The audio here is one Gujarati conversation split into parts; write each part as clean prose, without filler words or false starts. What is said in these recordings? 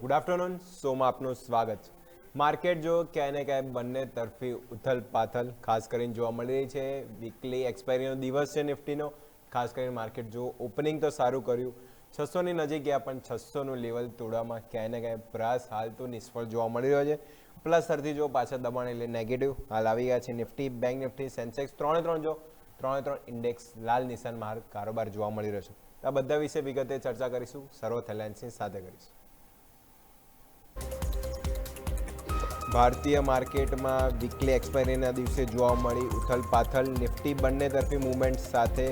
Good afternoon. શોમાં આપનું સ્વાગત છે. માર્કેટ જો ક્યાંય ને ક્યાંય બંને તરફી ઉથલ પાથલ ખાસ કરીને જોવા મળી રહી છે. વીકલી એક્સપાયરીનો દિવસ છે નિફ્ટીનો. ખાસ કરીને માર્કેટ જો ઓપનિંગ તો સારું કર્યું, 600ની નજીક ગયા, પણ 600નું લેવલ તોડવામાં ક્યાંય ને ક્યાંય પ્રયાસ હાલ તો નિષ્ફળ જોવા મળી રહ્યો છે. પ્લસ સરથી જો પાછા દબાણ એટલે નેગેટિવ હાલ આવી ગયા છે. નિફ્ટી, બેંક નિફ્ટી, સેન્સેક્સ ત્રણે ઇન્ડેક્સ લાલ નિશાન બહાર કારોબાર જોવા મળી રહ્યો છે. આ બધા વિશે વિગતે ચર્ચા કરીશું. સર્વોથ એલાયન્સની સાથે કરીશું. ભારતીય માર્કેટમાં વીકલી એક્સપાયરીના દિવસે જોવા મળી ઉથલ પાથલ. નિફ્ટી બંને તરફી મુવમેન્ટ સાથે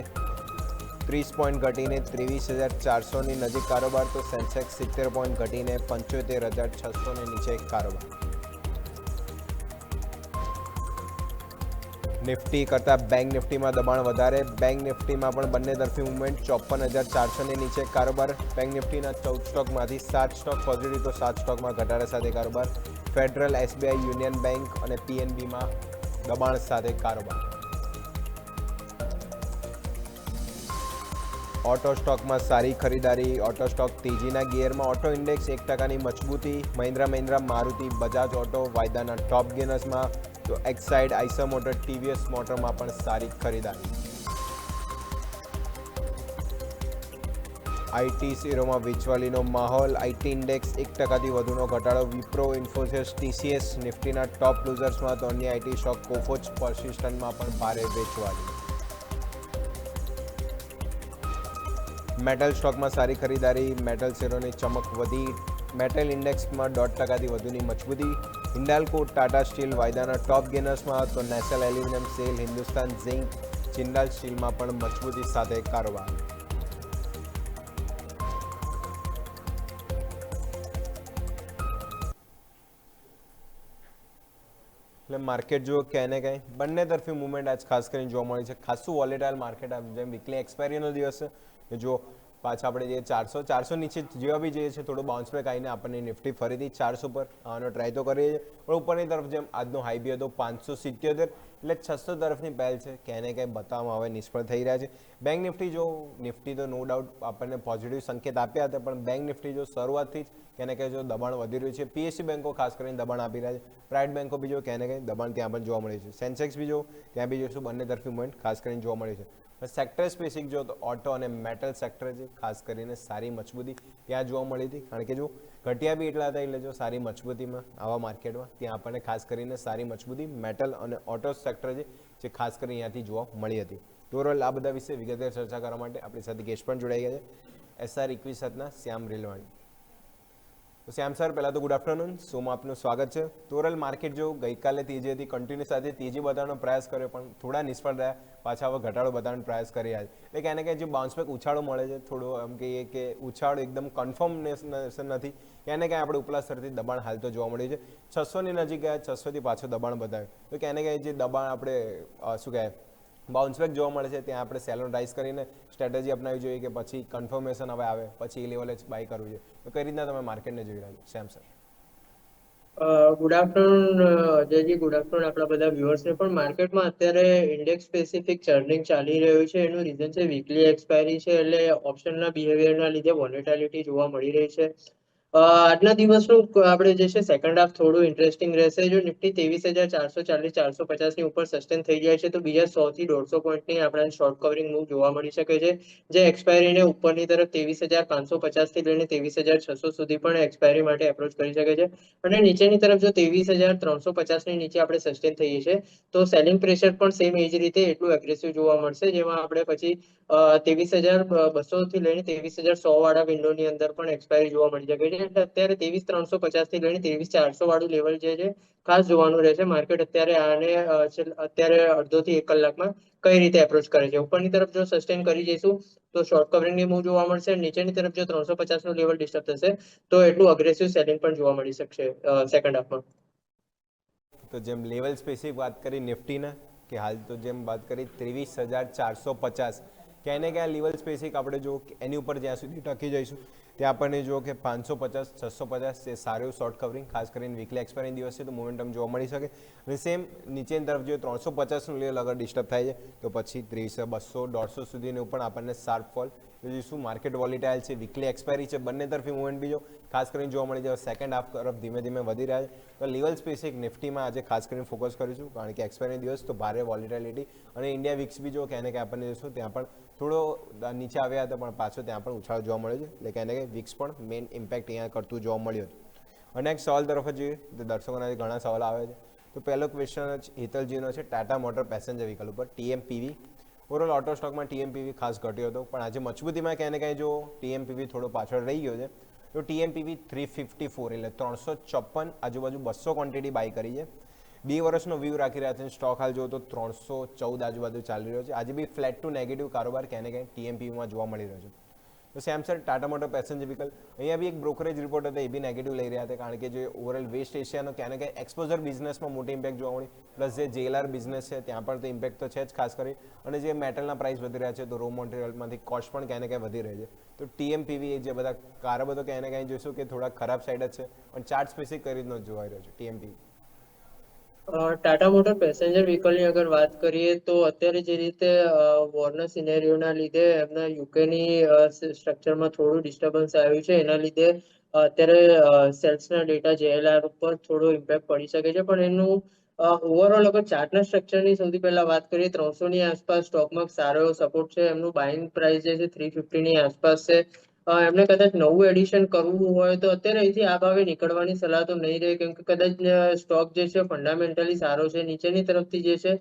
30 પોઈન્ટ ઘટીને 23,400ની નજીક કારોબાર, તો સેન્સેક્સ 70 પોઈન્ટ ઘટીને 75,600ની નીચે કારોબાર. નિફ્ટી કરતાં બેંક નિફ્ટીમાં દબાણ વધારે. બેંક નિફ્ટીમાં પણ બંને તરફી મુવમેન્ટ 54,400ની નીચે કારોબાર. બેંક નિફ્ટીના 14 સ્ટોકમાંથી 7 સ્ટોક પોઝિટિવ, તો 7 સ્ટોકમાં ઘટાડા સાથે કારોબાર. ફેડરલ, એસબીઆઈ, યુનિયન બેંક અને પીએનબીમાં દબાણ સાથે કારોબાર. ઓટો સ્ટોકમાં સારી ખરીદારી. ઓટો સ્ટોક તેજીના ગિયરમાં. ઓટો ઇન્ડેક્સ 1%ની મજબૂતી. મહિન્દ્રા, મારુતિ, બજાજ ઓટો વાયદાના ટોપ ગેનર્સમાં, તો એક્સાઇડ, આઈસર મોટર, ટીવીએસ મોટરમાં પણ સારી ખરીદારી. આઈટી શેરોમાં વેચવાલીનો માહોલ. આઈટી ઇન્ડેક્સ 1%થી વધુનો ઘટાડો. વિપ્રો, ઇન્ફોસિસ, ટીસીએસ નિફ્ટીના ટોપ લૂઝર્સમાં, તો અન્ય આઈટી સ્ટોક કોફોચ, પરસિસ્ટન્ટમાં પણ ભારે વેચવાલી. મેટલ સ્ટોકમાં સારી ખરીદારી. મેટલ શેરોની ચમક વધી. મેટલ ઇન્ડેક્સમાં 1.5%થી વધુની મજબૂતી. હિન્ડાલ્કો, ટાટા સ્ટીલ વાયદાના ટોપ ગેનર્સમાં, તો નેસલ aluminium, SAIL, Hindustan zinc, Jindal સ્ટીલમાં પણ મજબૂતી સાથે કારોબાર. એટલે માર્કેટ જો ક્યાંય ને ક્યાંય બંને તરફી મુવમેન્ટ આજ ખાસ કરીને જોવા મળી છે. ખાસું વોલેટાઇલ માર્કેટ. જેમ વીકલી એક્સપાયરીનો દિવસ છે, જો પાછા આપણે જે 400 નીચે જેવા બી જઈએ છીએ, થોડો બાઉન્સ બેક આવીને આપણને નિફ્ટી ફરીથી 400 પર આવવાનો ટ્રાય તો કરીએ છીએ, પણ ઉપરની તરફ જેમ આજનો હાઈ બી હતો 577, એટલે 600 તરફની પહેલ છે ક્યાંય ને ક્યાંય બતાવવામાં હવે નિષ્ફળ થઈ રહ્યા છે. બેંક નિફ્ટી તો નો ડાઉટ આપણને પોઝિટિવ સંકેત આપ્યા હતા, પણ બેંક નિફ્ટી જો શરૂઆતથી જ ક્યાંય ને ક્યાંય જો દબાણ વધી રહ્યું છે. પીએસસી બેંકો ખાસ કરીને દબાણ આપી રહ્યા છે. પ્રાઇવેટ બેંકો બી જો ક્યાંય ને ક્યાંય દબાણ ત્યાં પણ જોવા મળે છે. સેન્સેક્સ બી જો ત્યાં બી જોઈશું બંને તરફી મુવમેન્ટ ખાસ કરીને જોવા મળે છે. સેક્ટર સ્પેસિફિક જો તો ઓટો અને મેટલ સેક્ટર છે, ખાસ કરીને સારી મજબૂતી ત્યાં જોવા મળી હતી. કારણ કે જો ઘટ્યા બી એટલા હતા, એટલે જો સારી મજબૂતીમાં આવા માર્કેટમાં ત્યાં આપણને ખાસ કરીને સારી મજબૂતી મેટલ અને ઓટો સેક્ટર છે જે ખાસ કરીને અહીંયાથી જોવા મળી હતી. તો ઓવરઓલ આ બધા વિશે વિગતે ચર્ચા કરવા માટે આપણી સાથે ગેસ્ટ પણ જોડાઈ ગયા છે, એસઆર ઇક્વિસતના શ્યામ રેલવાણી. તો શ્યામ સર, પહેલાં તો ગુડ આફ્ટરનૂન. શોમાં આપનું સ્વાગત છે. તોરલ માર્કેટ જો ગઈકાલે તેજી હતી, કન્ટિન્યુ સાથે તેજી બતાવવાનો પ્રયાસ કર્યો, પણ થોડા નિષ્ફળ રહ્યા. પાછા હવે ઘટાડો બતાવવાનો પ્રયાસ કરી રહ્યા છે. એટલે ક્યાંય ને ક્યાંય જે બાઉન્સ બેક ઉછાળો મળે છે, થોડો એમ કહીએ કે ઉછાળો એકદમ કન્ફર્મનેશન નથી. ક્યાંય ને ક્યાંય આપણે ઉપલા સ્તરથી દબાણ હાલ તો જોવા મળ્યું છે. 600ની નજીક ગયા, 600થી પાછું દબાણ બતાવ્યું. તો ક્યાંય ને ક્યાંય જે દબાણ આપણે શું કહેવાય બાઉન્સ બેક જોવા મળે છે, ત્યાં આપણે સેલ ઓન રાઇઝ કરીને સ્ટ્રેટેજી અપનાવવી જોઈએ કે પછી કન્ફર્મેશન હવે આવે પછી એ લેવલે જ બાય કરવું જોઈએ. તો કઈ રીતના તમે માર્કેટને જોઈ રહ્યા છો Shyam sir? Good afternoon Ajayji, good afternoon આપણા બધા વ્યુઅર્સને પણ. માર્કેટમાં અત્યારે ઇન્ડેક્સ સ્પેસિફિક ચર્નિંગ ચાલી રહ્યું છે. એનું રીઝન છે વીકલી એક્સપાયરી છે, એટલે ઓપ્શનના બિહેવિયરના લીધે વોલેટાલિટી જોવા મળી રહી છે. આજના દિવસનું આપણે જે છે સેકન્ડ હાફ થોડું ઇન્ટરેસ્ટિંગ રહેશે. જો નિફ્ટી 23,440 450 ની ઉપર સસ્ટેન થઈ જાય છે, તો બીજા 100 થી 150 પોઈન્ટની આપણે શોર્ટ કવરિંગ મૂવ જોવા મળી શકે છે, જે એક્સપાયરીને ઉપરની તરફ 23,550 થી લઈને 23,600 સુધી પણ એક્સપાયરી માટે એપ્રોચ કરી શકે છે. અને નીચેની તરફ જો 23,350 ની નીચે આપણે સસ્ટેન થઈએ છીએ, તો સેલિંગ પ્રેશર પણ સેમ એ જ રીતે એટલું એગ્રેસિવ જોવા મળશે, જેમાં આપણે પછી 23,200 થી લઈને 23,100 વાળા વિન્ડોની અંદર પણ એક્સપાયરી જોવા મળી શકે છે. એટલે અત્યારે 23,350 થી લઈને 23,400 વાળું લેવલ જે છે ખાસ જોવાનું રહેશે. માર્કેટ અત્યારે આને અત્યારે અડધો થી 1 કલાકમાં કઈ રીતે એપ્રોચ કરે છે. ઉપરની તરફ જો સસ્ટેન કરી જઈશું તો શોર્ટ કવરિંગની મૂવ જોવા મળશે. નીચેની તરફ જો 350 નું લેવલ ડિસ્ટર્બ થશે, તો એટલું અગ્રેસિવ સેલિંગ પણ જોવા મળી શકશે સેકન્ડ હાફમાં. તો જેમ લેવલ સ્પેસિફિક વાત કરી નિફ્ટીના, કે હાલ તો જેમ વાત કરી 23,450, ક્યાંય ને ક્યાં લેવલ સ્પેસિફિક આપણે જો એની ઉપર જ્યાં સુધી ટકી જઈશું ત્યાં આપણને જો કે 550 650 એ સારું શોર્ટ કવરિંગ, ખાસ કરીને વીકલી એક્સપાયરી દિવસ છે તો મોમેન્ટમ જોવા મળી શકે. અને સેમ નીચેની તરફ જો 350નું લેવલ અગર ડિસ્ટર્બ થાય છે, તો પછી 300 200 150 સુધીનું પણ આપણને શાર્પ ફોલ તો જે શું માર્કેટ વોલેટાઇલ છે, વીકલી એક્સપાયરી છે, બંને તરફી મુવમેન્ટ બીજો ખાસ કરીને જોવા મળી જાય. સેકન્ડ હાફ તરફ ધીમે ધીમે વધી રહ્યા છે. તો લેવલ સ્પેસિફિક નિફ્ટીમાં આજે ખાસ કરીને ફોકસ કરીશું, કારણ કે એક્સપાયરી દિવસ તો ભારે વોલેટાલિટી, અને ઇન્ડિયા વિક્સ બી જો કે આપણને જોશું ત્યાં પણ થોડો નીચે આવ્યા હતા, પણ પાછો ત્યાં પણ ઉછાળ જોવા મળ્યો છે. એટલે કે વિક્સ પણ મેઇન ઇમ્પેક્ટ અહીંયા કરતું જોવા મળ્યું હતું. અને એક સવાલ તરફ જ જોઈએ તો દર્શકોના ઘણા સવાલ આવે છે. તો પહેલો ક્વેશ્ચન જ હિતલજીનો છે ટાટા મોટર પેસેન્જર વ્હીકલ ઉપર TMPV. ઓવરઓલ ઓટો સ્ટોકમાં TMPV ખાસ ઘટ્યો હતો, પણ આજે મજબૂતીમાં ક્યાંય ને ક્યાંય જો TMPV થોડો પાછળ રહી ગયો છે. તો TMPV 354 એટલે 354 આજુબાજુ 200 ક્વોન્ટિટી બાય કરી છે. 2 વર્ષનો વ્યૂ રાખી રહ્યા છે. સ્ટોક હાલ જો તો 314 આજુબાજુ ચાલી રહ્યો છે. આજે બી ફ્લેટ ટુ નેગેટિવ કારોબાર ક્યાંય ને ક્યાંય TMPVમાં જોવા મળી રહ્યો છે. તો same sir Tata motor passenger vehicle અહીંયા બી એક બ્રોકરેજ રિપોર્ટ હતો, એ બી નેગેટિવ લઈ રહ્યા હતા, કારણ કે જે ઓવરઓલ વેસ્ટ એશિયાનો ક્યાં ને ક્યાંય એક્સપોઝર બિઝનેસમાં મોટી ઇમ્પેક્ટ જોવા મળી. પ્લસ જે JLR બિઝનેસ છે ત્યાં પણ તો ઇમ્પેક્ટ તો છે જ ખાસ કરી, અને જે મેટલના પ્રાઇસ વધી રહ્યા છે તો રો મટીરિયલમાંથી કોસ્ટ પણ ક્યાં ને ક્યાંય વધી રહી છે. તો TMPV જે બધા કારો બધો ક્યાંય ને ક્યાંય જોઈશું કે થોડા ખરાબ સાઈડ જ છે, પણ ચાર્ટ સ્પેસિફિક કરી રીતનો જોવાઈ રહ્યો છે TMPV. ટાટા મોટર પેસેન્જર વ્હીકલની અગર વાત કરીએ તો અત્યારે જે રીતે વોરના સિનેરીયોના લીધે એમના યુકેની સ્ટ્રક્ચરમાં થોડું ડિસ્ટર્બન્સ આવ્યું છે, એના લીધે અત્યારે સેલ્સના ડેટા JLR ઉપર થોડો ઇમ્પેક્ટ પડી શકે છે. પણ એનું ઓવરઓલ અગર ચાર્ટના સ્ટ્રક્ચરની સૌથી પહેલા વાત કરીએ, 300ની આસપાસ સ્ટોકમાં સારો એવો સપોર્ટ છે. એમનું બાઇંગ પ્રાઇસ જે છે 350ની આસપાસ છે. એમને કદાચ નવું એડિશન કરવું હોય તો અત્યારે અહીંથી આ ભાવે નીકળવાની સલાહ તો નહીં રહે, કેમ કે કદાચ સ્ટોક જે છે ફંડામેન્ટલી સારો છે. નીચેની તરફથી જે છે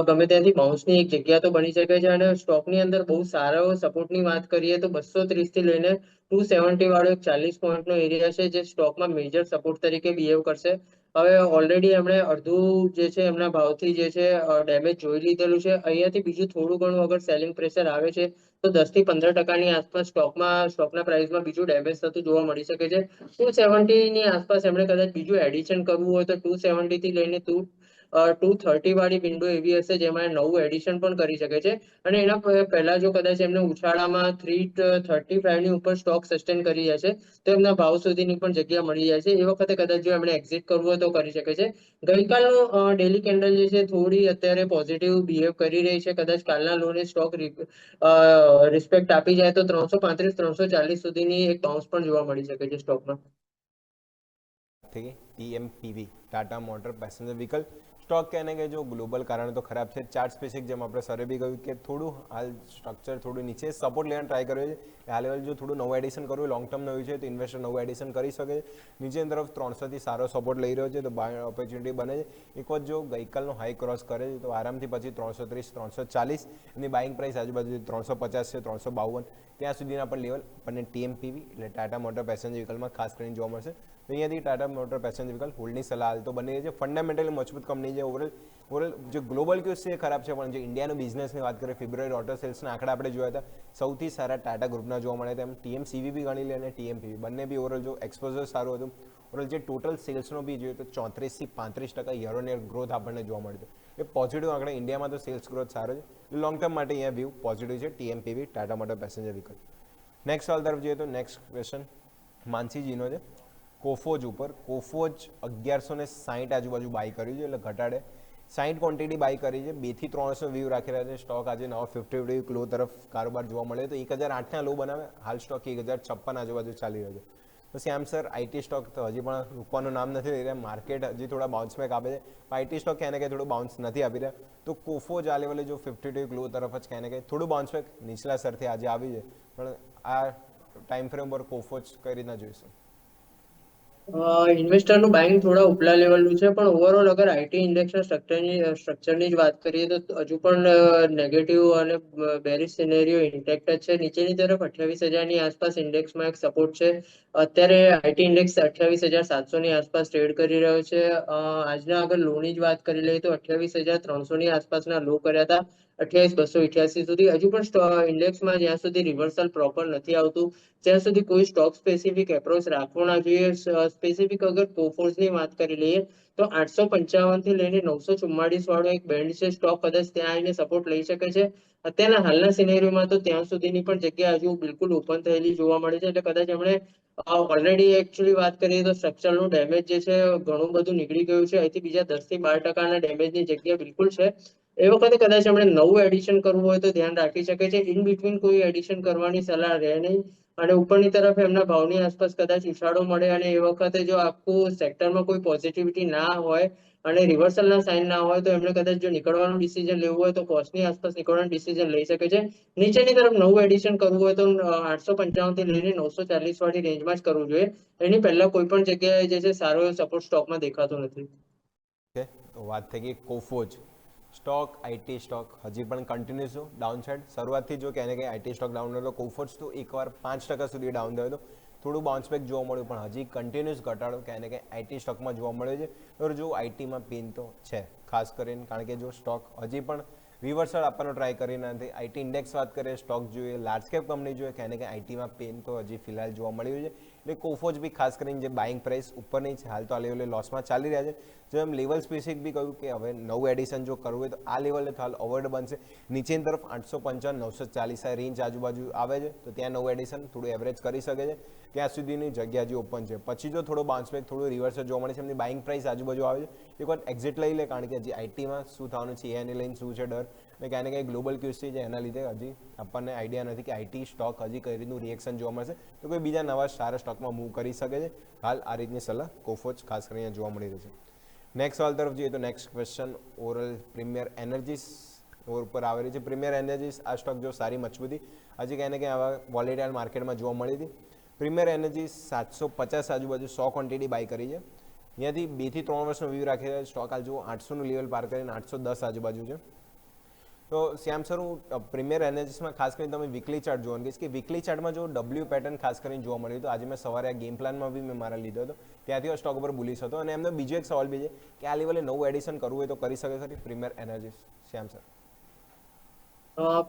ગમે ત્યાંથી બાઉન્સની એક જગ્યા તો બની શકે છે, અને સ્ટોકની અંદર બહુ સારો એવો સપોર્ટની વાત કરીએ તો 230 થી લઈને 270 વાળો એક 40 પોઈન્ટનો એરિયા છે, જે સ્ટોકમાં મેજર સપોર્ટ તરીકે બિહેવ કરશે. હવે ઓલરેડી એમણે અડધું જે છે એમના ભાવથી જે છે ડેમેજ જોઈ લીધેલું છે. અહીંયાથી બીજું થોડું ઘણું અગર સેલિંગ પ્રેશર આવે છે તો 10 થી 15% આસપાસ સ્ટોકના પ્રાઇસમાં બીજું ડેમેજ થતું જોવા મળી શકે છે. 270ની આસપાસ એમણે કદાચ બીજું એડિશન કરવું હોય તો 270 થી લઈને 230 વાળી વિન્ડો એવી હશે જેમાં નવું એડિશન પણ કરી શકે છે. અને એના પહેલા જો કદાચ એમને ઉછાળામાં 335ની ઉપર સ્ટોક સસ્ટેન કરી જશે તો એમના ભાવ સુધીની પણ જગ્યા મળી જાય છે. એ વખતે કદાચ જો એમણે એક્ઝિટ કરવું હોય તો કરી શકે છે. ગઈકાલનો ડેલી કેન્ડલ જે છે થોડી અત્યારે પોઝિટિવ બિહેવ કરી રહી છે. કદાચ કાલના લોને સ્ટોક રિસ્પેક્ટ આપી જાય તો 335-340 સુધીની એક બાઉન્સ પણ જોવા મળી શકે છે સ્ટોકમાં. થઈ ગઈ TMPV Tata motor passenger vehicle stock કહેને કે જો ગ્લોબલ કારણ તો ખરાબ છે. ચાર્ટ સ્પેસિફિક જેમ આપણે સરે બી કહ્યું કે થોડું હાલ સ્ટ્રક્ચર થોડું નીચે સપોર્ટ લેવાનો ટ્રાય કર્યો છે. આ લેવલ જો થોડું નવું એડિશન કરવું લોંગ ટર્મ નવું છે તો ઇન્વેસ્ટર નવું એડિશન કરી શકે છે. નીચેની તરફ 300થી સારો સપોર્ટ લઈ રહ્યો છે તો બાય ઓપોર્ચ્યુનિટી બને છે. એક વખત જો ગઈકાલનો હાઈ ક્રોસ કરે છે તો આરામથી પછી 330-340 એની બાઇંગ પ્રાઇસ આજુબાજુ 350 છે, 352 ત્યાં સુધીના પણ લેવલ આપણને TMPV એટલે ટાટા મોટર પેસેન્જર વ્હીકલમાં ખાસ કરીને જોવા મળશે. તો અહીંયાથી ટાટા મોટર પેસેન્જર વ્હીકલ હોલ્ડની સલાહ હાલ તો બની રહી છે. ફંડામેન્ટલી મજબૂત કંપની છે. ઓવરઓલ જે ગ્લોબલ ક્યુઝ છે એ ખરાબ છે, પણ જે ઇન્ડિયાનો બિઝનેસની વાત કરીએ ફેબ્રુઆરી ઓટો સેલ્સના આંકડા આપણે જોયા હતા, સૌથી સારા ટાટા ગ્રુપના જોવા મળ્યા હતા. એમ TMCV બી ગણી લે અને TMPV બંને બી ઓવરઓલ જો એક્સપોઝર સારું હતું. ઓવરઓલ જે ટોટલ સેલ્સનો બી જોઈએ તો 34થી 35% યર ઓન યર ગ્રોથ આપણને જોવા મળ્યું. એ પોઝિટિવ આંકડા. ઇન્ડિયામાં તો સેલ્સ ગ્રોથ સારો છે. લોંગ ટર્મ માટે અહીંયા વ્યૂ પોઝિટિવ છે TMPV Tata motor passenger vehicle. Next સવાલ તરફ જોઈએ તો નેક્સ્ટ ક્વેશ્ચન માનસીજીનો છે કોફોજ ઉપર. કોફોજ 1160 આજુબાજુ બાય કર્યું છે, એટલે ઘટાડે 60 ક્વોન્ટિટી બાય કરી છે. 2 થી 300 વ્યૂ રાખી રહ્યા છે. સ્ટોક આજે નવા 50 ક્લો તરફ કારોબાર જોવા મળ્યો તો 1008ના લો બનાવે. હાલ સ્ટોક 1056 આજુબાજુ ચાલી રહ્યો છે. તો શ્યામ સર IT સ્ટોક તો હજી પણ રૂકવાનું નામ નથી લઈ રહ્યા. માર્કેટ હજી થોડા બાઉન્સ બેક આપે છે, પણ IT સ્ટોક ક્યાંય ને ક્યાંય થોડું બાઉન્સ નથી આપી રહ્યા. તો કોફોજ આ લેવલે જો 52 ક્લો તરફ જ ક્યાંય ને ક્યાંય થોડું બાઉન્સ બેક નીચલા સ્તરથી આજે આવી છે, પણ આ ટાઈમ ફ્રેમ પર કોફોજ કઈ રીતના જોઈશું? ઇન્વેસ્ટરનું બાઇંગ થોડા ઉપલા લેવલનું છે, પણ ઓવરઓલ અગર IT ઇન્ડેક્સના સ્ટ્રક્ચરની જ વાત કરીએ તો હજુ પણ નેગેટિવ અને બેરિશ સિનેરિયો ઇન્ટેક્ટ જ છે. નીચેની તરફ 28,000ની આસપાસ ઇન્ડેક્સમાં એક સપોર્ટ છે. અત્યારે IT ઇન્ડેક્સ 28,700ની આસપાસ ટ્રેડ કરી રહ્યો છે. આજના અગર લોની જ વાત કરી લઈએ તો 28,300ની આસપાસના લો કર્યા હતા 28,288 સુધી. હજુ પણ ઇન્ડેક્સમાં જ્યાં સુધી રિવર્સલ પ્રોપર નથી આવતું ત્યાં સુધી કોઈ સ્ટોક સ્પેસિફિક એપ્રોચ રાખવો ના જોઈએ. સ્પેસિફિક અગર કોફોર્સની વાત કરી લઈએ તો 855 થી લઈને 944 વાળો એક બેન્ડ છે. સ્ટોક કદાચ ત્યાં આવીને સપોર્ટ લઈ શકે છે. અત્યારના હાલના સિનેરીયોમાં તો ત્યાં સુધીની પણ જગ્યા હજુ બિલકુલ ઓપન થયેલી જોવા મળે છે. એટલે કદાચ એમણે ઓલરેડી એકચ્યુઅલી વાત કરીએ તો સ્ટ્રક્ચરનું ડેમેજ જે છે ઘણું બધું નીકળી ગયું છે. અહીંથી બીજા 10 થી 12% ડેમેજની જગ્યા બિલકુલ છે. એ વખતે કદાચ એમણે નવું એડિશન કરવું હોય તો ધ્યાન રાખી શકે છે. ઇન બિટવીન કોઈ એડિશન કરવાની સલાહ રહે નહીં. અને ઉપરની તરફ એમના ભાવની આસપાસ કદાચ ઉછાળો મળે અને એ વખતે જો આખું સેક્ટરમાં કોઈ પોઝિટિવિટી ના હોય અને રિવર્સલના સાઇન ના હોય તો એમણે કદાચ જો નીકળવાનું ડિસિઝન લેવું હોય તો કોસ્ટની આસપાસ નીકળવાનું ડિસિઝન લઈ શકે છે. નીચેની તરફ નવું એડિશન કરવું હોય તો 855 થી લઈને 940 વાળી રેન્જમાં જ કરવું જોઈએ. એની પહેલા કોઈ પણ જગ્યાએ જે છે સારો એવો સપોર્ટ સ્ટોકમાં દેખાતો નથી. ઓકે, તો વાત થઈ ગઈ કોફોજ સ્ટોક. આઈટી સ્ટોક હજી પણ કન્ટિન્યુઅસ ડાઉન સાઇડ. શરૂઆતથી જો કહે કે આઈટી સ્ટોક ડાઉન હતો, કોફોજ તો એકવાર 5% સુધી ડાઉન થયો હતો, થોડું બાઉન્સ બેક જોવા મળ્યું, પણ હજી કન્ટિન્યુઅસ ઘટાડો કહે કે આઈટી સ્ટોકમાં જોવા મળ્યો છે. તો જો આઈટીમાં પેન તો છે ખાસ કરીને, કારણ કે જો સ્ટોક હજી પણ રિવર્સલ આપવાનો ટ્રાય કરી નથી. આઈટી ઇન્ડેક્સ વાત કરીએ, સ્ટોક જોઈએ, લાર્જ કેપ કંપની જોઈએ, કહે કે આઈટીમાં પેન તો હજી ફિલહાલ જોવા મળ્યું છે. એટલે કોફોજ બી ખાસ કરીને જે બાઇંગ પ્રાઇસ ઉપરની છે, હાલ તો આ લેવલે લોસમાં ચાલી રહ્યા છે. જો એમ લેવલ સ્પેસિફિક બી કહ્યું કે હવે નવું એડિશન જો કરવું હોય તો આ લેવલે તો હાલ અવોઇડ બનશે. નીચેની તરફ 855 940 રેન્જ આજુબાજુ આવે છે, તો ત્યાં નવું એડિશન થોડું એવરેજ કરી શકે છે. ત્યાં સુધીની જગ્યા હજી ઓપન છે. પછી જો થોડો બાઉન્સ બેક, થોડું રિવર્સ જોવા મળે છે, એમની બાઇંગ પ્રાઇસ આજુબાજુ આવે છે, એક વાર એક્ઝિટ લઈ લે, કારણ કે હજી આઈટીમાં શું થવાનું છે, એને લઈને શું છે ડર, અને ક્યાંય ને ક્યાંય ગ્લોબલ ક્યુસી છે, એના લીધે હજી આપણને આઈડિયા નથી કે આઈટી સ્ટોક હજી કઈ રીતનું રિએક્શન જોવા મળશે. તો કોઈ બીજા નવા સારા સ્ટોકમાં મૂવ કરી શકે છે. હાલ આ રીતની સલાહ કોફોજ ખાસ કરીને જોવા મળી રહી છે. નેક્સ્ટ સવાલ તરફ જઈએ તો next question oral premier energies ઉપર આવેલી છે. પ્રીમિયર એનર્જીસ આ સ્ટોક જો સારી મજબૂતી હજી ક્યાંય ને ક્યાંય આવા વોલેટાઇલ માર્કેટમાં જોવા મળી હતી. પ્રીમિયર એનર્જી 750 આજુબાજુ 100 ક્વોન્ટિટી બાય કરી છે. અહીંયાથી 2 થી 3 વર્ષનો વ્યૂ રાખી રહ્યા સ્ટોક હાલ જુઓ 800નું લેવલ પાર કરીને 810 આજુબાજુ છે. તો શ્યામ સર, હું પ્રીમિયર એનર્જીસમાં ખાસ કરીને તમે વીકલી ચાર્ટ જોવાનું કહીશ કે વીકલી ચાર્ટમાં જો ડબલ્યુ પેટર્ન ખાસ કરીને જોવા મળ્યું તો આજે મેં સવારે આ ગેમ પ્લાનમાં બી મેં મારા લીધો હતો, ત્યાંથી સ્ટોક ઉપર બુલિશ હતો. અને એમનો બીજો એક સવાલ બી છે કે આ લેવલે નવું એડિશન કરવું હોય તો કરી શકે ખરી પ્રીમિયર એનર્જીસ? શ્યામ સર.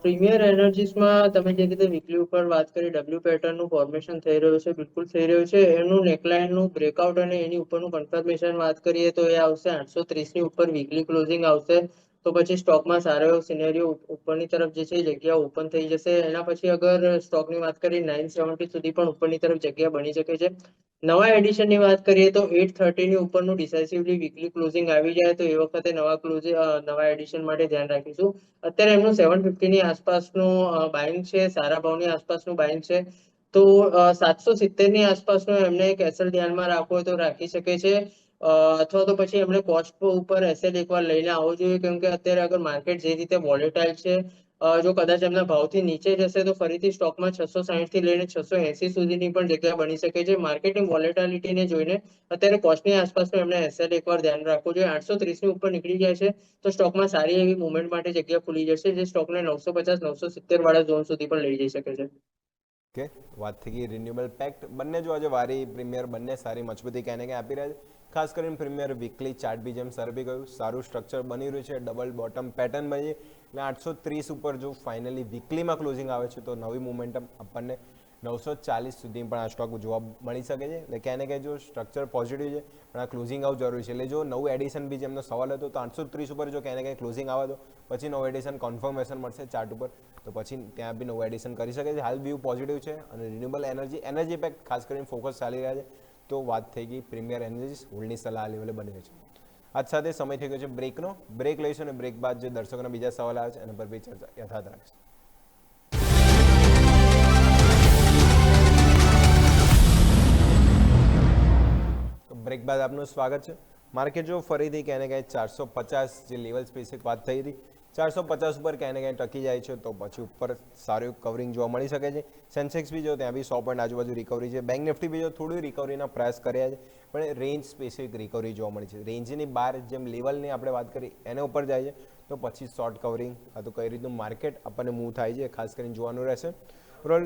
પ્રીમિયર એનર્જીસમાં તમે જે રીતે વીકલી ઉપર વાત કરી, ડબલ્યુ પેટર્નનું ફોર્મેશન થઈ રહ્યું છે, બિલકુલ થઈ રહ્યું છે. એનું નેકલાઇનનું બ્રેકઆઉટ અને એની ઉપરનું કન્ફર્મેશન વાત કરીએ તો એ આવશે 830ની ઉપર વીકલી ક્લોઝિંગ આવશે. તો પછી સ્ટોકમાં સારો એવો સિનેરિયો ઉપરની તરફ જે છે એ જગ્યા ઓપન થઈ જશે. એના પછી અગર સ્ટોકની વાત કરીએ 970 સુધી પણ ઉપરની તરફ જગ્યા બની શકે છે. નવા એડિશનની વાત કરીએ તો 830ની ઉપરનું ડિસાઇસિવલી વીકલી ક્લોઝિંગ આવી જાય તો એ વખતે નવા એડિશન માટે ધ્યાન રાખીશું. અત્યારે એમનું 750ની આસપાસનું બાઇંગ છે, સારા ભાવની આસપાસનું બાઇંગ છે. તો 770ની આસપાસનો એમને એક એસએલ ધ્યાનમાં રાખવો હોય તો રાખી શકે છે. અથવા તો પછી એમણે કોસ્ટ ઉપર એસએલ એકવાર લઈને આવવો જોઈએ, કેમ કે અત્યારે અગર માર્કેટ જે રીતે વોલેટાઇલ છે, જો કદાચ એમના ભાવથી નીચે જશે તો ફરીથી સ્ટોકમાં 660 થી લઈને 680 સુધીની પણ જગ્યા બની શકે છે. માર્કેટની વોલેટાલિટીને જોઈને અત્યારે કોસ્ટની આસપાસનું એમને એસએલ એકવાર ધ્યાન રાખવું જોઈએ. 830ની ઉપર નીકળી જાય છે તો સ્ટોકમાં સારી એવી મુવમેન્ટ માટે જગ્યા ખુલી જશે, જે સ્ટોકને 950 970 વાળા ઝોન સુધી પણ લઈ જઈ શકે છે. ઓકે, વાત થઈ ગઈ રિન્યુએબલ પેક્ટ. બંને જો આજે વારી પ્રીમિયર બંને સારી મજબૂતી ક્યાંય ને ક્યાંય આપી રહ્યા છે. ખાસ કરીને પ્રીમિયર વીકલી ચાર્ટ બી જેમ સર બી કહ્યું સારું સ્ટ્રક્ચર બની રહ્યું છે, ડબલ બોટમ પેટર્ન બની, એટલે 830 ઉપર જો ફાઇનલી વીકલીમાં ક્લોઝિંગ આવે છે તો નવી મોમેન્ટમ આપણને 940 સુધી પણ આ સ્ટોક જોવા મળી શકે છે. એટલે ક્યાંય ને ક્યાંય જો સ્ટ્રક્ચર પોઝિટિવ છે, પણ આ ક્લોઝિંગ આવું જરૂરી છે. એટલે જો નવું એડિશન બી જેમનો સવાલ હતો તો 830 ઉપર જો ક્યાંય ને ક્યાંય ક્લોઝિંગ આવે તો પછી નવું એડિશન કન્ફર્મેશન મળશે ચાર્ટ ઉપર, તો પછી ત્યાં બી નવું એડિશન કરી શકે છે. હાલ વ્યૂ પોઝિટિવ છે અને રિન્યુએબલ એનર્જી પેક ખાસ કરીને ફોકસ ચાલી રહ્યા છે. તો વાત થઈ ગઈ પ્રીમિયર એનર્જીસ, હોલ્ડની સલાહ આ લેવલે બની રહી છે. આજ સાથે સમય થઈ ગયો છે બ્રેકનો. બ્રેક લઈશું અને બ્રેક બાદ જે દર્શકોના બીજા સવાલ આવે છે એના પર બી ચર્ચા યથાર્થ રાખીશું. બ્રેક બાદ આપનું સ્વાગત છે. માર્કેટ જો ફરીથી ક્યાંય ને ક્યાંય 450 જે લેવલ સ્પેસિફિક વાત થઈ હતી 450 ઉપર ક્યાંય ને ક્યાંય ટકી જાય છે તો પછી ઉપર સારું કવરિંગ જોવા મળી શકે છે. સેન્સેક્સ બી જો ત્યાં બી 100 પોઈન્ટ આજુબાજુ રિકવરી છે. બેંક નિફ્ટી બી જો થોડું રિકવરીના પ્રયાસ કર્યા છે, પણ રેન્જ સ્પેસિફિક રિકવરી જોવા મળી છે. રેન્જની બહાર જેમ લેવલની આપણે વાત કરી એના ઉપર જાય છે તો પછી શોર્ટ કવરિંગ આ તો કઈ રીતનું માર્કેટ આપણને મૂવ થાય છે ખાસ કરીને જોવાનું રહેશે. ઓવરઓલ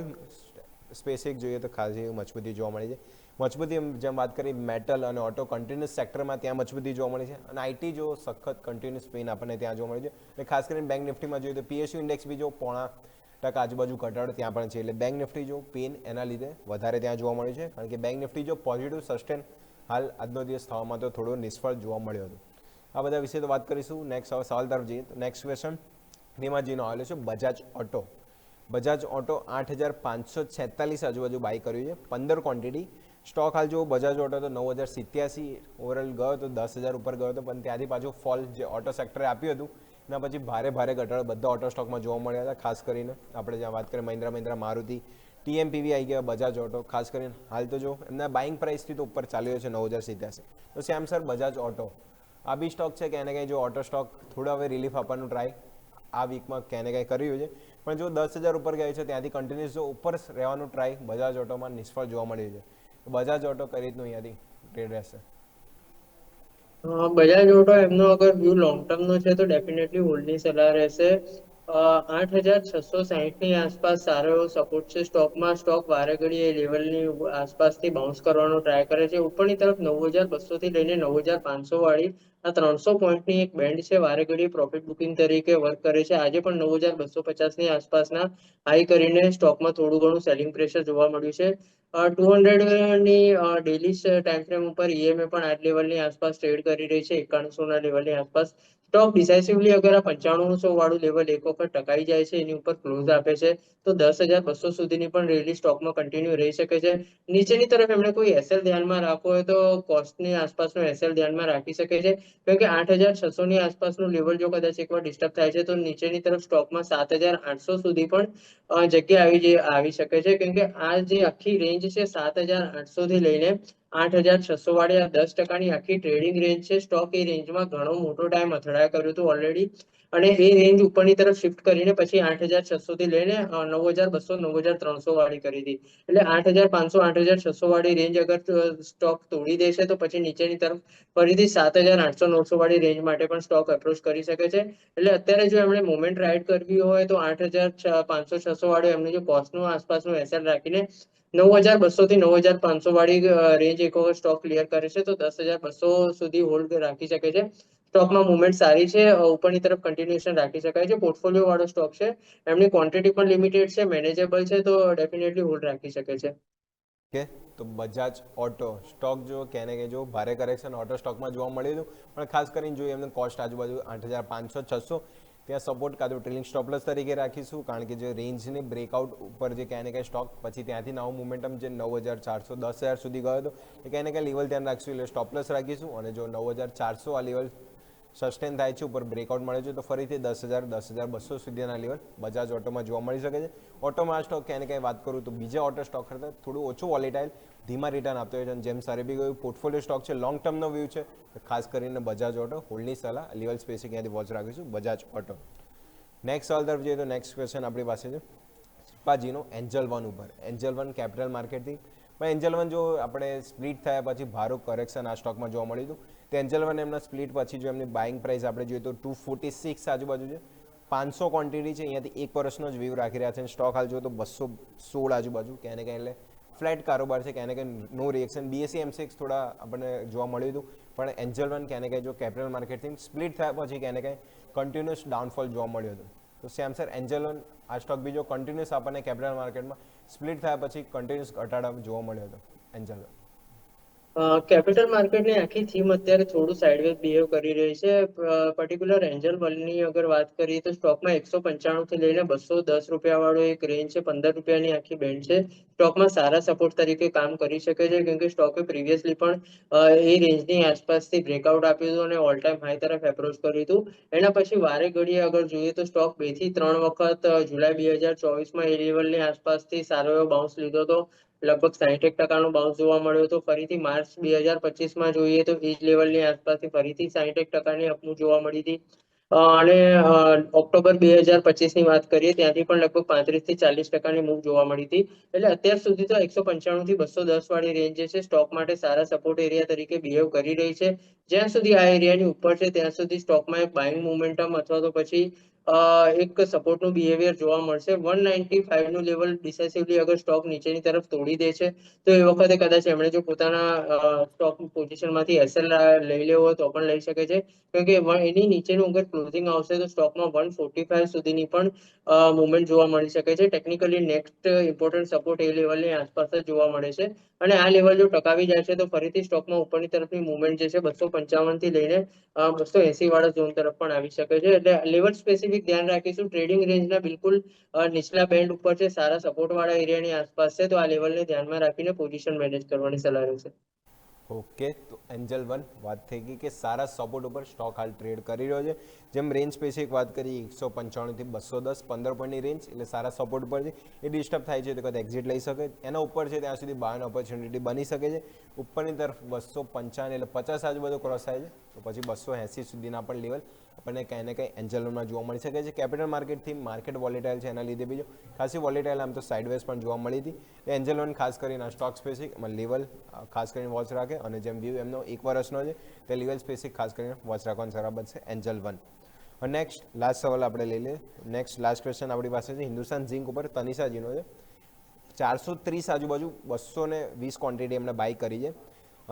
સ્પેસિફિક જોઈએ તો ખાસ એવી મજબૂતી જોવા મળી છે. મજબૂતી જેમ વાત કરી મેટલ અને ઓટો કન્ટિન્યુઅસ સેક્ટરમાં ત્યાં મજબૂતી જોવા મળી છે, અને આઈટી જો સખત કન્ટિન્યુઅસ પેઇન આપણને ત્યાં જોવા મળે છે. અને ખાસ કરીને બેંક નિફ્ટીમાં જોઈએ તો પીએસયુ ઇન્ડેક્સ બી જો 0.5% આજુબાજુ ઘટાડો ત્યાં પણ છે. એટલે બેંક નિફ્ટી જો પેઇન એના લીધે વધારે ત્યાં જોવા મળ્યું છે, કારણ કે બેંક નિફ્ટી જો પોઝિટિવ સસ્ટેન હાલ આજનો દિવસ થવામાં તો થોડો નિષ્ફળ જોવા મળ્યો હતો. આ બધા વિશે તો વાત કરીશું. નેક્સ્ટ હવે સવાલ તરફ જઈએ તો નેક્સ્ટ ક્વેશ્ચન નિમાજીનો આવેલો છે બજાજ ઓટો. બજાજ ઓટો 8,546 આજુબાજુ બાય કર્યું છે, 15 ક્વોન્ટિટી. સ્ટોક હાલ જો બજાજ ઓટો તો 9,087 ઓવરઓલ ગયો તો 10,000 ઉપર ગયો હતો, પણ ત્યાંથી પાછું ફોલ જે ઓટો સેક્ટરે આપ્યું હતું એના પછી ભારે ભારે ઘટાડો બધા ઓટો સ્ટોકમાં જોવા મળ્યા હતા. ખાસ કરીને આપણે જ્યાં વાત કરીએ મહિન્દ્રા, મારુતિ, TMPV આવી ગયા, બજાજ ઓટો. ખાસ કરીને હાલ તો જો એમના બાઇંગ પ્રાઇસથી તો ઉપર ચાલી રહ્યો છે 9,087. તો સેમ સર બજાજ ઓટો આ બી સ્ટોક છે કે એને કંઈ જો ઓટો સ્ટોક થોડા હવે રિલીફ આપવાનું ટ્રાય આ વીકમાં ક્યાંને કંઈ કર્યું છે, પણ જો 10,000 ઉપર ગયું છે ત્યાંથી કન્ટિન્યુઅસ જો ઉપર રહેવાનું ટ્રાય બજાજ ઓટોમાં નિષ્ફળ જોવા મળ્યું છે. બજાજ ઓટો કઈ રીતનું અહીંયાથી ટ્રેડ રહેશે? બજાજ ઓટો એમનો અગર વ્યૂ લોંગ ટર્મ નો છે તો ડેફિનેટલી હોલ્ડની સલાહ રહેશે. 8,660 ની આસપાસ સારો એવો સપોર્ટ છે સ્ટોકમાં. સ્ટોક વારે ઘડી એ લેવલની આસપાસથી બાઉન્સ કરવાનો ટ્રાય કરે છે. ઉપરની તરફ 9,200 થી લઈને 9,500 વાળી આ 300 પોઈન્ટની એક બેન્ડ છે, વારે ઘડી પ્રોફિટ બુકિંગ તરીકે વર્ક કરે છે. આજે પણ 9,250 ની આસપાસના હાઈ કરીને સ્ટોકમાં થોડું ઘણું સેલિંગ પ્રેશર જોવા મળ્યું છે. 200 ની ડેલી ટાઈમ ફ્રેમ ઉપર EMA પણ આ લેવલની આસપાસ ટ્રેડ કરી રહી છે, 9100 ના લેવલની આસપાસ. સ્ટોક ડિસાઇસિવલી અગર આ 9500 વાળું લેવલ એક વખત ટકાઈ જાય છે, એની ઉપર ક્લોઝ આપે છે, તો 10,200 સુધીની પણ રેલી સ્ટોકમાં કન્ટિન્યુ રહી શકે છે. નીચેની તરફ એમણે કોઈ SL ધ્યાનમાં રાખવો હોય તો કોસ્ટની આસપાસનો SL ધ્યાનમાં રાખી શકે છે, કેમ કે 8,600 ની આસપાસનું લેવલ જો કદાચ એકવાર ડિસ્ટર્બ થાય છે તો નીચેની તરફ સ્ટોકમાં 7,800 સુધી પણ જગ્યા આવી શકે છે, કેમ કે આ જે આખી રેન્જ છે 7,800 થી લઈને 8,600 વાળી આ 10%ની આખી ટ્રેડિંગ રેન્જ છે. સ્ટોક એ રેન્જમાં ઘણો મોટો ટાઈમ અથડાયા કર્યું હતું ઓલરેડી, અને એ રેન્જ ઉપરની તરફ શિફ્ટ કરીને પછી 8,600 થી લઈને 9,200 9,300 વાળી કરી હતી. એટલે 8,500 8,600 વાળી રેન્જ અગર સ્ટોક તોડી દેશે તો પછી નીચેની તરફ ફરીથી 7,800 900 વાળી રેન્જ માટે પણ સ્ટોક એપ્રોચ કરી શકે છે. એટલે અત્યારે જો એમણે મોમેન્ટ રાઇડ કરવી હોય તો 8,500 600 વાળું એમનું જે કોસ્ટનું આસપાસનું SL રાખીને 9,200 થી 9,500 વાળી રેન્જ એક વખત સ્ટોક ક્લિયર કરે છે તો 10,200 સુધી હોલ્ડ રાખી શકે છે. સ્ટોકમાં મુવમેન્ટ સારી છે, ઉપરની તરફ કન્ટિન્યુએશન રાખી શકાય છે. પોર્ટફોલિયો વાળો સ્ટોક છે, એમની ક્વોન્ટિટી પણ લિમિટેડ છે, મેનેજેબલ છે, તો ડેફિનેટલી હોલ્ડ રાખી શકે છે. કે તો બજાજ ઓટો સ્ટોક જો કેને કે જો ભારે કરેક્શન ઓટો સ્ટોકમાં જોવા મળ્યું હતું, પણ ખાસ કરીને જોઈએ એમને કોસ્ટ આજુબાજુ 8,500 600 ત્યાં સપોર્ટ કાં તો ટ્રેલિંગ સ્ટોપલેસ તરીકે રાખીશું, કારણ કે જે રેન્જની બ્રેકઆઉટ ઉપર જે ક્યાંને ક્યાંય સ્ટોક પછી ત્યાંથી નવું મોમેન્ટમ જે 9,400 10,000 સુધી ગયો હતો એ ક્યાંય ને ક્યાંય લેવલ ધ્યાન રાખીશું, એટલે સ્ટોપલેસ રાખીશું. અને જો 9,400 આ લેવલ સસ્ટેન થાય છે, ઉપર બ્રેકઆઉટ મળે છે, તો ફરીથી 10,000 10,200 સુધીના લેવલ બજાજ ઓટોમાં જોવા મળી શકે છે. ઓટોમાં આ સ્ટોક ક્યાંય ક્યાંય વાત કરું તો બીજા ઓટો સ્ટોક કરતાં થોડું ઓછું વોલેટાઇલ ધીમા રિટર્ન આપતો હોય છે, અને જેમ સારી બી ગયું પોર્ટફોલિયો સ્ટોક છે, લોંગ ટર્મનો વ્યૂ છે, ખાસ કરીને બજાજ ઓટો હોલ્ડની સલાહ લેવલ સ્પેસિફિક ત્યાંથી વોચ રાખીશું બજાજ ઓટો. નેક્સ્ટ સવાલ તરફ જોઈએ તો નેક્સ્ટ ક્વેશ્ચન આપણી પાસે છે શિલ્પાજીનો એન્જલ વન ઉપર. એન્જલ વન કેપિટલ માર્કેટથી, પણ એન્જલ વન જો આપણે સ્પ્લિટ થયા પછી ભારું કરેક્શન આ સ્ટોકમાં જોવા મળ્યું હતું. તો એન્જલ વન એમના સ્પ્લિટ પછી જો એમની બાઇંગ પ્રાઇસ આપણે જોઈએ તો 246 આજુબાજુ છે, 500 ક્વોન્ટિટી છે, અહીંયાથી એક વર્ષનો જ વ્યૂ રાખી રહ્યા છે. સ્ટોક હાલ જોઈએ તો 216 આજુબાજુ ક્યાંને ક્યાં, એટલે ફ્લેટ કારોબાર છે, ક્યાંને ક્યાં નો રિએક્શન. BSE MCX થોડા આપણને જોવા મળ્યું હતું, પણ એન્જલ વન ક્યાંને ક્યાં જો કેપિટલ માર્કેટથી સ્પ્લિટ થયા પછી ક્યાંને ક્યાંય કન્ટિન્યુઅસ ડાઉનફોલ જોવા મળ્યું હતું. તો સેમ સર એન્જલ વન આ સ્ટોક બીજો કન્ટિન્યુઅસ આપણને કેપિટલ માર્કેટમાં સ્પ્લિટ થયા પછી કન્ટિન્યુઅસ ઘટાડા જોવા મળ્યો હતો એન્જલ વન. કેપિટલ માર્કેટની આખી થીમ અત્યારે થોડું સાઇડવેઝ બિહેવ કરી રહી છે. પર્ટિક્યુલર એન્જલ વનની અગર વાત કરીએ તો સ્ટોકમાં 195 થી લઈને 210 રૂપિયા વાળો એક રેન્જ છે, 15 રૂપિયાની આખી બેન્ડ છે. સ્ટોકમાં સારા સપોર્ટ તરીકે કામ કરી શકે છે, કેમ કે સ્ટોકે પ્રીવિયસલી પણ એ રેન્જની આસપાસથી બ્રેકઆઉટ આપ્યું હતું અને ઓલ ટાઈમ હાઈ તરફ એપ્રોચ કર્યું હતું. એના પછી વારે ઘડીએ અગર જોઈએ તો સ્ટોક 2 થી 3 વખત જુલાઈ 2024માં એ લેવલની આસપાસથી સારો એવો બાઉન્સ લીધો હતો, લગભગ 60% નો બાઉન્સ જોવા મળ્યો હતો. ફરીથી માર્ચ 2025માં જોઈએ તો એ જ લેવલની આસપાસથી ફરીથી 60%ની અપમૂવ જોવા મળી હતી. અને ઓક્ટોબર 2025ની વાત કરીએ ત્યાંથી પણ લગભગ 35 થી 40%ની મૂવ જોવા મળી હતી. એટલે અત્યાર સુધી તો 195 થી 210 વાળી રેન્જ જે છે સ્ટોક માટે સારા સપોર્ટ એરિયા તરીકે બિહેવ કરી રહી છે. જ્યાં સુધી આ એરિયાની ઉપર છે ત્યાં સુધી સ્ટોકમાં એક બાઇંગ મોમેન્ટમ અથવા તો પછી એક સપોર્ટનું બિહેવિયર જોવા મળશે. 195 નું લેવલ ડિસાઇસિવલી અગર સ્ટોક નીચેની તરફ તોડી દે છે તો એ વખતે કદાચ એમણે જો પોતાના સ્ટોક પોઝિશનમાંથી SL લઈ લેવો હોય તો પણ લઈ શકે છે, કેમ કે એની નીચેનું અગર ક્લોઝિંગ આવશે તો સ્ટોકમાં 145 સુધીની પણ મુવમેન્ટ જોવા મળી શકે છે. ટેકનિકલી નેક્સ્ટ ઇમ્પોર્ટન્ટ સપોર્ટ એ લેવલની આસપાસ જ જોવા મળે છે, અને આ લેવલ જો ટકાવી જાય છે તો ફરીથી સ્ટોકમાં ઉપરની તરફની મુવમેન્ટ જે છે 255 થી લઈને 280 વાળા ઝોન તરફ પણ આવી શકે છે. એટલે લેવલ સ્પેસિફિક ધ્યાન રાખીશું. ટ્રેડિંગ રેન્જના બિલકુલ નીચલા બેન્ડ ઉપર છે, સારા સપોર્ટ વાળા એરિયાની આસપાસ છે, તો આ લેવલને ધ્યાનમાં રાખીને પોઝિશન મેનેજ કરવાની સલાહ રહેશે. ઓકે, તો એન્જલ વન વાત થઈ ગઈ કે સારા સપોર્ટ ઉપર સ્ટોક હાલ ટ્રેડ કરી રહ્યો છે. જેમ રેન્જ સ્પેસિફિક વાત કરી 195થી 210 15 પોઈન્ટની રેન્જ એટલે સારા સપોર્ટ ઉપર છે. એ ડિસ્ટર્બ થાય છે તો કદાચ એક્ઝિટ લઈ શકે. એના ઉપર છે ત્યાં સુધી બાયન ઓપોર્ચ્યુનિટી બની શકે છે. ઉપરની તરફ 255 એટલે 50 આજુબાજુ ક્રોસ થાય છે તો પછી 280 સુધીના પણ લેવલ આપણને કંઈ ને કંઈ એન્જલ વનમાં જોવા મળી શકે છે. કેપિટલ માર્કેટથી માર્કેટ વોલેટાઇલ છે એના લીધે બીજો ખાસી વોલેટાઇલ આમ તો સાઇડવેઝ પણ જોવા મળી હતી. એ એન્જલ વન ખાસ કરીને સ્ટોક સ્પેસિફિક એમાં લેવલ ખાસ કરીને વોચ રાખે અને જેમ વ્યૂ એમનો 1 વર્ષનો છે તે લેવલ સ્પેસિફિક ખાસ કરીને વોચ રાખવાનું સારા બનશે એન્જલ વન. અને નેક્સ્ટ લાસ્ટ સવાલ આપણે લઈ લઈએ. નેક્સ્ટ લાસ્ટ ક્વેશ્ચન આપણી પાસે છે હિન્દુસ્તાન ઝિંક ઉપર તનિષાજીનો છે. 430 આજુબાજુ 220 ક્વોન્ટિટી એમને બાય કરી છે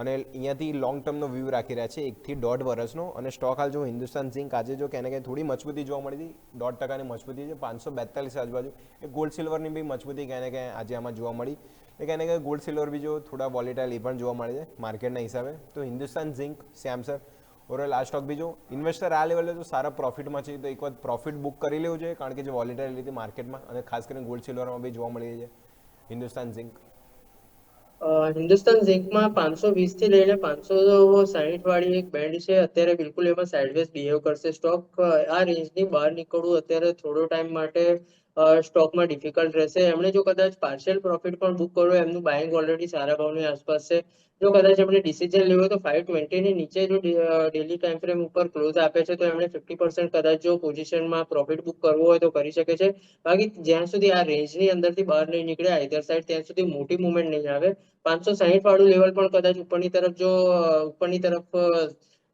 અને અહીંયાથી લોંગ ટર્મનો વ્યૂ રાખી રહ્યા છે 1 થી 1.5 વર્ષનો. અને સ્ટોક હાલ જો હિન્દુસ્તાન ઝિંક આજે જો કે થોડી મજબૂતી જોવા મળી હતી, 0.5% મજબૂતી છે, 542 આજુબાજુ. એ ગોલ્ડ સિલ્વરની બી મજબૂતી ક્યાંય આજે આમાં જોવા મળી. એ ક્યાંય ગોલ્ડ સિલ્વર બી જો થોડા વોલેટાઇલ એ પણ જોવા મળે છે માર્કેટના હિસાબે. તો હિન્દુસ્તાન ઝિંક શ્યામ સર ઓવરઓલ આ સ્ટોક બી જો ઇન્વેસ્ટર આ લેવલે તો સારા પ્રોફિટમાં છે તો એક વખત પ્રોફિટ બુક કરી લેવું જોઈએ કારણ કે જે વોલેટાઇલિટી માર્કેટમાં અને ખાસ કરીને ગોલ્ડ સિલ્વરમાં બી જોવા મળી છે હિન્દુસ્તાન ઝિંક. હિન્દુસ્તાન ઝિંકમાં 520 થી લઈને 560 વાળી એક બેન્ડ છે. અત્યારે બિલકુલ એમાં સાઇડવેઝ બિહેવ કરશે સ્ટોક. આ રેન્જની બહાર નીકળવું અત્યારે થોડો ટાઈમ માટે સ્ટોકમાં ડિફિકલ્ટ રહેશે. એમણે જો કદાચ પાર્શિયલ પ્રોફિટ પણ બુક કરવો એમનું બાઇંગ ઓલરેડી સારા ભાવની આસપાસ છે. જો કદાચ એમણે ડિસિઝન લેવો હોય તો 520 ની નીચે જો ડેલી ટાઈમ ફ્રેમ ઉપર ક્લોઝ આપે છે તો એમણે 50% કદાચ જો પોઝિશનમાં પ્રોફિટ બુક કરવો હોય તો કરી શકે છે. બાકી જ્યાં સુધી આ રેન્જની અંદરથી બહાર નહીં નીકળે આઈધર સાઈડ ત્યાં સુધી મોટી મુવમેન્ટ નહીં આવે. 560 વાળું લેવલ પણ કદાચ ઉપરની તરફ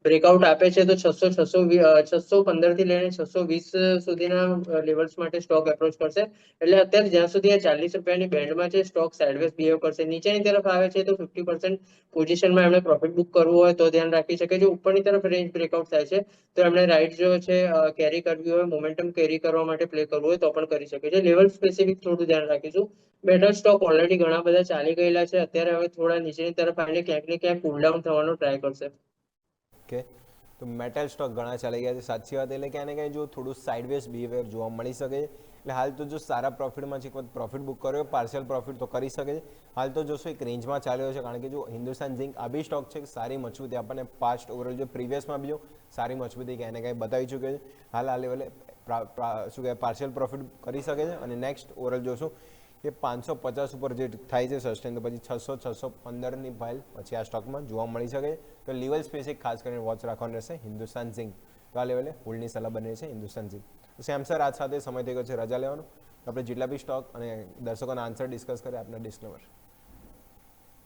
બ્રેકઆઉટ આપે છે તો 615 થી લઈને 620 સુધીના લેવલ્સ માટે સ્ટોક એપ્રોચ કરશે. એટલે અત્યારે જ્યાં સુધી આ 40 રૂપિયાની બેન્ડમાં છે સ્ટોક સાઇડવેઝ બિહેવ કરશે. નીચેની તરફ આવે છે તો 50% પોઝિશનમાં એમણે પ્રોફિટ બુક કરવું હોય તો ધ્યાન રાખી શકે. જો ઉપરની તરફ રેન્જ બ્રેકઆઉટ થાય છે તો એમણે રાઈટ જો છે કેરી કરવી હોય, મોમેન્ટમ કેરી કરવા માટે પ્લે કરવું હોય તો પણ કરી શકે છે. લેવલ સ્પેસિફિક થોડું ધ્યાન રાખીશું. બેટર સ્ટોક ઓલરેડી ઘણા બધા ચાલી ગયેલા છે. અત્યારે હવે થોડા નીચેની તરફ આવીને ક્યાંક ને ક્યાંક કુલ ડાઉન થવાનો ટ્રાય કરશે. ઓકે, તો મેટલ સ્ટોક ઘણા ચાલી ગયા છે સાચી વાત. એટલે ક્યાં ને ક્યાંય જો થોડું સાઇડવેઝ બિહેવિયર જોવા મળી શકે છે. એટલે હાલ તો જો સારા પ્રોફિટમાં છે એક પ્રોફિટ બુક કર્યો પાર્શિયલ પ્રોફિટ તો કરી શકે છે. હાલ તો જોશો એક રેન્જમાં ચાલ્યો છે કારણ કે જો હિન્દુસ્તાન ઝિંક આ બી સ્ટોક છે સારી મજબૂતી આપણને પાસ્ટ ઓવરઓલ જો પ્રીવિયસમાં બી જો સારી મજબૂતી ક્યાંય ને ક્યાંય બતાવી ચૂક્યો છે. હાલ આ લેવલે શું કહેવાય પાર્શિયલ પ્રોફિટ કરી શકે છે અને નેક્સ્ટ ઓવરઓલ જોશું કે 550 ઉપર જે થાય છે સસ્ટેન તો પછી 600-615ની ફાઇલ પછી આ સ્ટોકમાં જોવા મળી શકે છે. તો લેવલ સ્પેસિફિક ખાસ કરીને વોચ રાખવાનું રહેશે હિન્દુસ્તાન ઝિંક. તો આ લેવલે હોલ્ડની સલાહ બની છે હિન્દુસ્તાન ઝિંક. તો શ્યામ સર આજ સાથે સમય થઈ ગયો છે રજા લેવાનો. આપણે જેટલા બી સ્ટોક અને દર્શકોના આન્સર ડિસ્કસ કરીએ આપના ડિસ્ક્લેમર.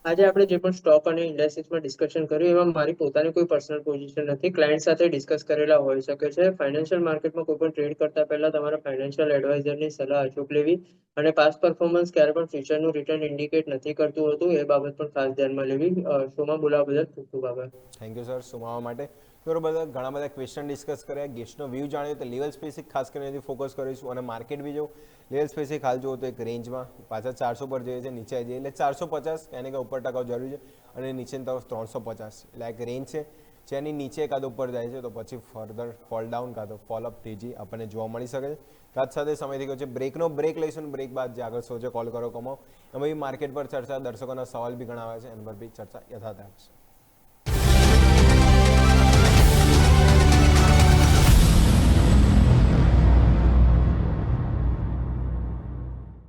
આજે આપણે જે પણ સ્ટોક અને ઇન્ડસ્ટ્રીઝમાં ડિસ્કશન કર્યું એમાં મારી પોતાની કોઈ પર્સનલ પોઝિશન નથી. ક્લાયન્ટ સાથે ડિસ્કસ કરેલા હોઈ શકે છે. ફાઇનાન્શિયલ માર્કેટમાં કોઈ પણ ટ્રેડ કરતા પહેલા તમારા ફાઇનાન્શિયલ એડવાઇઝરની સલાહ અચૂક લેવી અને પાસ્ટ પરફોર્મન્સ ક્યારે પણ ફ્યુચરનું રિટર્ન ઇન્ડિકેટ નથી કરતું હોતું એ બાબત પણ ખાસ ધ્યાનમાં લેવી. શોમાં બોલાવવા બદલ ખૂબ ખૂબ આભાર. થેન્ક યુ સર સુમાવા માટે. બરોબર, ઘણા બધા ક્વેશ્ચન ડિસ્કસ કર્યા, ગેસ્ટનો વ્યૂ જાણ્યો તો લેવલ સ્પેસિફિક ખાસ કરીને ફોકસ કરીશું અને માર્કેટ બી જો લેવલ સ્પેસિફિક હાલ જુઓ તો એક રેન્જમાં પાછા 400 પર જોઈએ છે નીચે આવી જાય એટલે 450 એને કે ઉપર ટકાવ જરૂરી છે અને નીચેની તરફ 350 એટલે એક રેન્જ છે જેની નીચે કાં તો ઉપર જાય છે તો પછી ફર્ધર ફોલ ડાઉન કાં તો ફોલ અપ તેજી આપણને જોવા મળી શકે છે. સાથ સાથે સમય થઈ ગયો છે બ્રેકનો. બ્રેક લઈશું ને બ્રેક બાદ જે આગળ સોચે કોલ કરો કમાઓ એમાં બી માર્કેટ પર ચર્ચા, દર્શકોના સવાલ બી ઘણા આવે છે એના પર બી ચર્ચા યથાર્થ આપશે.